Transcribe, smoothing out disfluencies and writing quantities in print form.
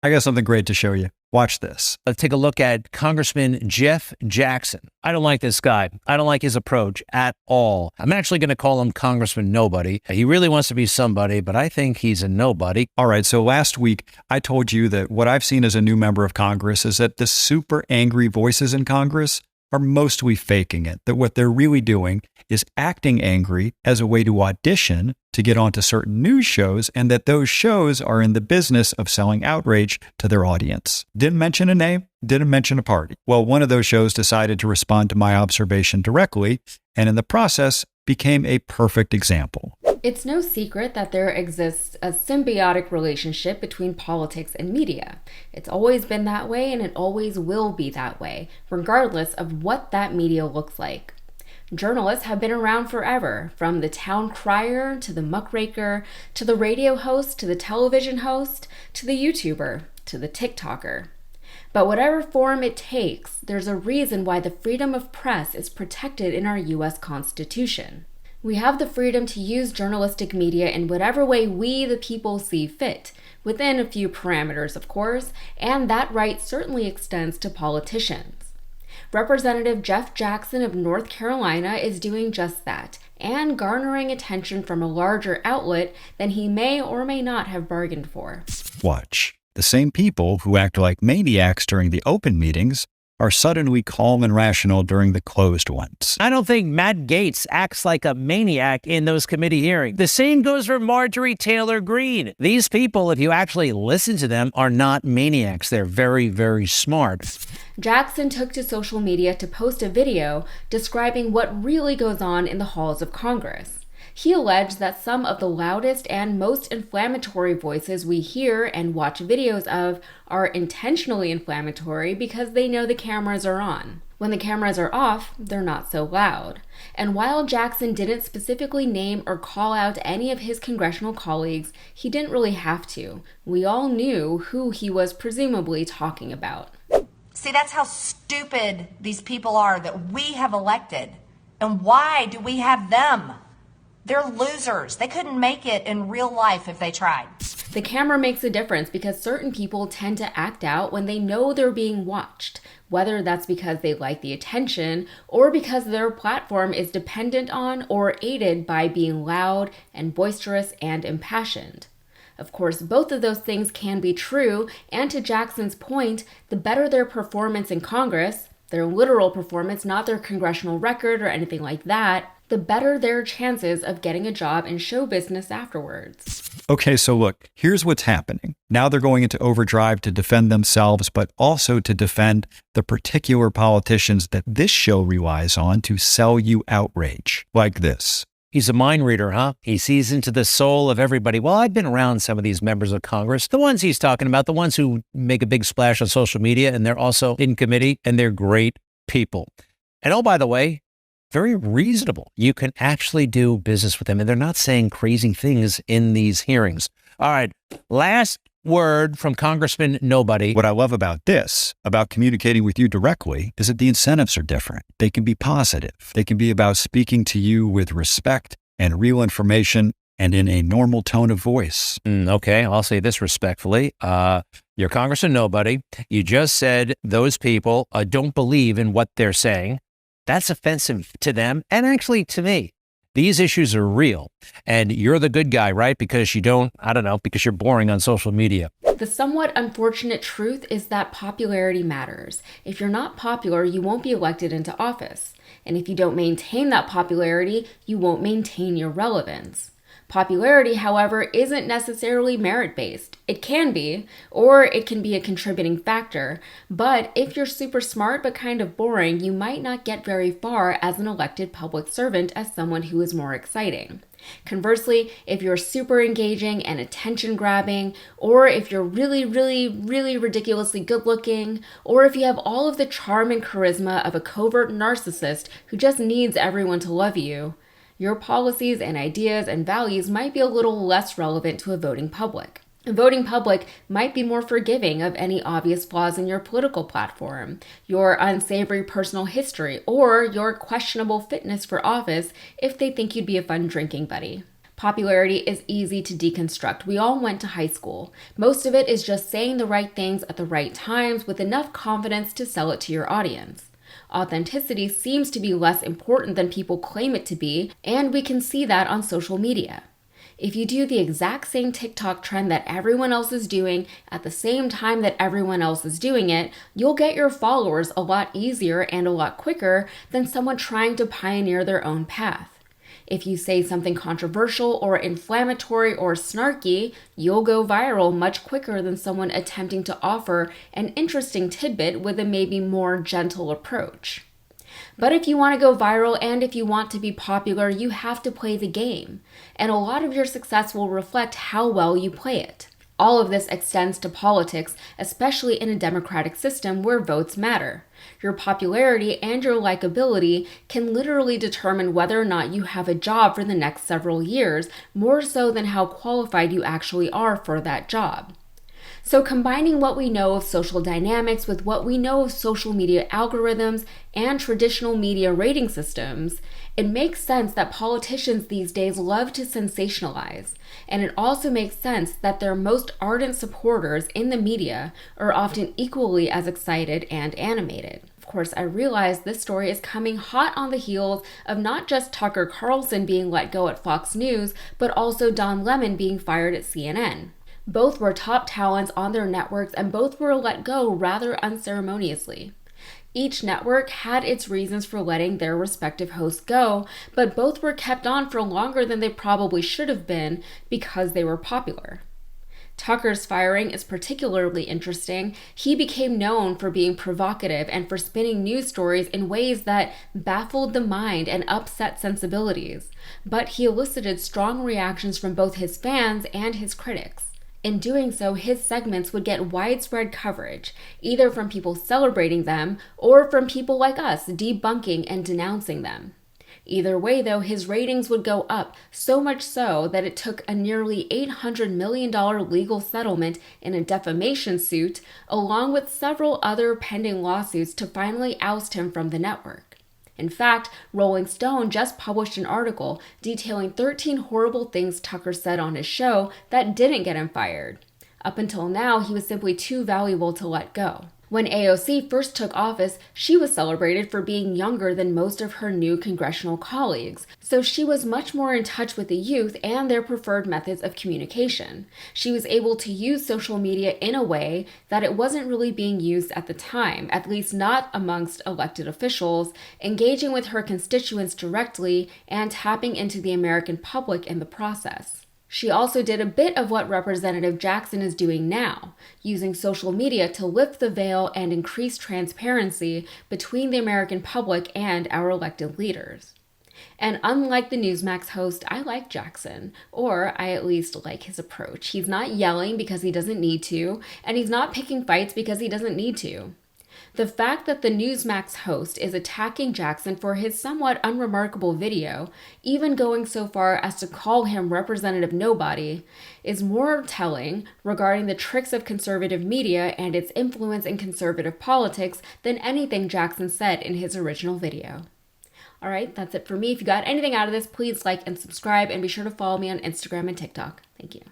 I got something great to show you. Watch this. Let's take a look at Congressman Jeff Jackson. I don't like this guy. I don't like his approach at all. I'm actually going to call him Congressman Nobody. He really wants to be somebody, but I think he's a nobody. All right, so last week, I told you that what I've seen as a new member of Congress is that the super angry voices in Congress are mostly faking it, that what they're really doing is acting angry as a way to audition to get onto certain news shows, and that those shows are in the business of selling outrage to their audience. Didn't mention a name, didn't mention a party. Well, one of those shows decided to respond to my observation directly, and in the process became a perfect example. It's no secret that there exists a symbiotic relationship between politics and media. It's always been that way, and it always will be that way, regardless of what that media looks like. Journalists have been around forever, from the town crier to the muckraker, to the radio host, to the television host, to the YouTuber, to the TikToker. But whatever form it takes, there's a reason why the freedom of press is protected in our U.S. Constitution. We have the freedom to use journalistic media in whatever way we, the people, see fit, within a few parameters, of course, and that right certainly extends to politicians. Representative Jeff Jackson of North Carolina is doing just that, and garnering attention from a larger outlet than he may or may not have bargained for. Watch. The same people who act like maniacs during the open meetings are suddenly calm and rational during the closed ones. I don't think Matt Gaetz acts like a maniac in those committee hearings. The same goes for Marjorie Taylor Greene. These people, if you actually listen to them, are not maniacs. They're very, very smart. Jackson took to social media to post a video describing what really goes on in the halls of Congress. He alleged that some of the loudest and most inflammatory voices we hear and watch videos of are intentionally inflammatory because they know the cameras are on. When the cameras are off, they're not so loud. And while Jackson didn't specifically name or call out any of his congressional colleagues, he didn't really have to. We all knew who he was presumably talking about. See, that's how stupid these people are that we have elected. And why do we have them? They're losers. They couldn't make it in real life if they tried. The camera makes a difference because certain people tend to act out when they know they're being watched, whether that's because they like the attention or because their platform is dependent on or aided by being loud and boisterous and impassioned. Of course, both of those things can be true, and to Jackson's point, the better their performance in Congress, their literal performance, not their congressional record or anything like that, the better their chances of getting a job in show business afterwards. Okay, so look, here's what's happening. Now they're going into overdrive to defend themselves, but also to defend the particular politicians that this show relies on to sell you outrage, like this. He's a mind reader, huh? He sees into the soul of everybody. Well, I've been around some of these members of Congress, the ones he's talking about, the ones who make a big splash on social media, and they're also in committee, and they're great people. And oh, by the way, very reasonable. You can actually do business with them, and they're not saying crazy things in these hearings. All right, last word from Congressman Nobody. What I love about this, about communicating with you directly, is that the incentives are different. They can be positive. They can be about speaking to you with respect and real information and in a normal tone of voice. Okay, I'll say this respectfully. You're Congressman Nobody. You just said those people don't believe in what they're saying. That's offensive to them and actually to me. These issues are real, and you're the good guy, right? Because you don't, because you're boring on social media. The somewhat unfortunate truth is that popularity matters. If you're not popular, you won't be elected into office. And if you don't maintain that popularity, you won't maintain your relevance. Popularity, however, isn't necessarily merit-based. It can be, or it can be a contributing factor, but if you're super smart but kind of boring, you might not get very far as an elected public servant as someone who is more exciting. Conversely, if you're super engaging and attention-grabbing, or if you're really, really, really ridiculously good-looking, or if you have all of the charm and charisma of a covert narcissist who just needs everyone to love you, your policies and ideas and values might be a little less relevant to a voting public. A voting public might be more forgiving of any obvious flaws in your political platform, your unsavory personal history, or your questionable fitness for office if they think you'd be a fun drinking buddy. Popularity is easy to deconstruct. We all went to high school. Most of it is just saying the right things at the right times with enough confidence to sell it to your audience. Authenticity seems to be less important than people claim it to be, and we can see that on social media. If you do the exact same TikTok trend that everyone else is doing at the same time that everyone else is doing it, you'll get your followers a lot easier and a lot quicker than someone trying to pioneer their own path. If you say something controversial or inflammatory or snarky, you'll go viral much quicker than someone attempting to offer an interesting tidbit with a maybe more gentle approach. But if you want to go viral and if you want to be popular, you have to play the game. And a lot of your success will reflect how well you play it. All of this extends to politics, especially in a democratic system where votes matter. Your popularity and your likability can literally determine whether or not you have a job for the next several years, more so than how qualified you actually are for that job. So combining what we know of social dynamics with what we know of social media algorithms and traditional media rating systems, it makes sense that politicians these days love to sensationalize. And it also makes sense that their most ardent supporters in the media are often equally as excited and animated. Of course, I realize this story is coming hot on the heels of not just Tucker Carlson being let go at Fox News, but also Don Lemon being fired at CNN. Both were top talents on their networks and both were let go rather unceremoniously. Each network had its reasons for letting their respective hosts go, but both were kept on for longer than they probably should have been because they were popular. Tucker's firing is particularly interesting. He became known for being provocative and for spinning news stories in ways that baffled the mind and upset sensibilities, but he elicited strong reactions from both his fans and his critics. In doing so, his segments would get widespread coverage, either from people celebrating them or from people like us debunking and denouncing them. Either way, though, his ratings would go up, so much so that it took a nearly $800 million legal settlement in a defamation suit, along with several other pending lawsuits to finally oust him from the network. In fact, Rolling Stone just published an article detailing 13 horrible things Tucker said on his show that didn't get him fired. Up until now, he was simply too valuable to let go. When AOC first took office, she was celebrated for being younger than most of her new congressional colleagues, so she was much more in touch with the youth and their preferred methods of communication. She was able to use social media in a way that it wasn't really being used at the time, at least not amongst elected officials, engaging with her constituents directly and tapping into the American public in the process. She also did a bit of what Representative Jackson is doing now, using social media to lift the veil and increase transparency between the American public and our elected leaders. And unlike the Newsmax host, I like Jackson, or I at least like his approach. He's not yelling because he doesn't need to, and he's not picking fights because he doesn't need to. The fact that the Newsmax host is attacking Jackson for his somewhat unremarkable video, even going so far as to call him Representative Nobody, is more telling regarding the tricks of conservative media and its influence in conservative politics than anything Jackson said in his original video. All right, that's it for me. If you got anything out of this, please like and subscribe, and be sure to follow me on Instagram and TikTok. Thank you.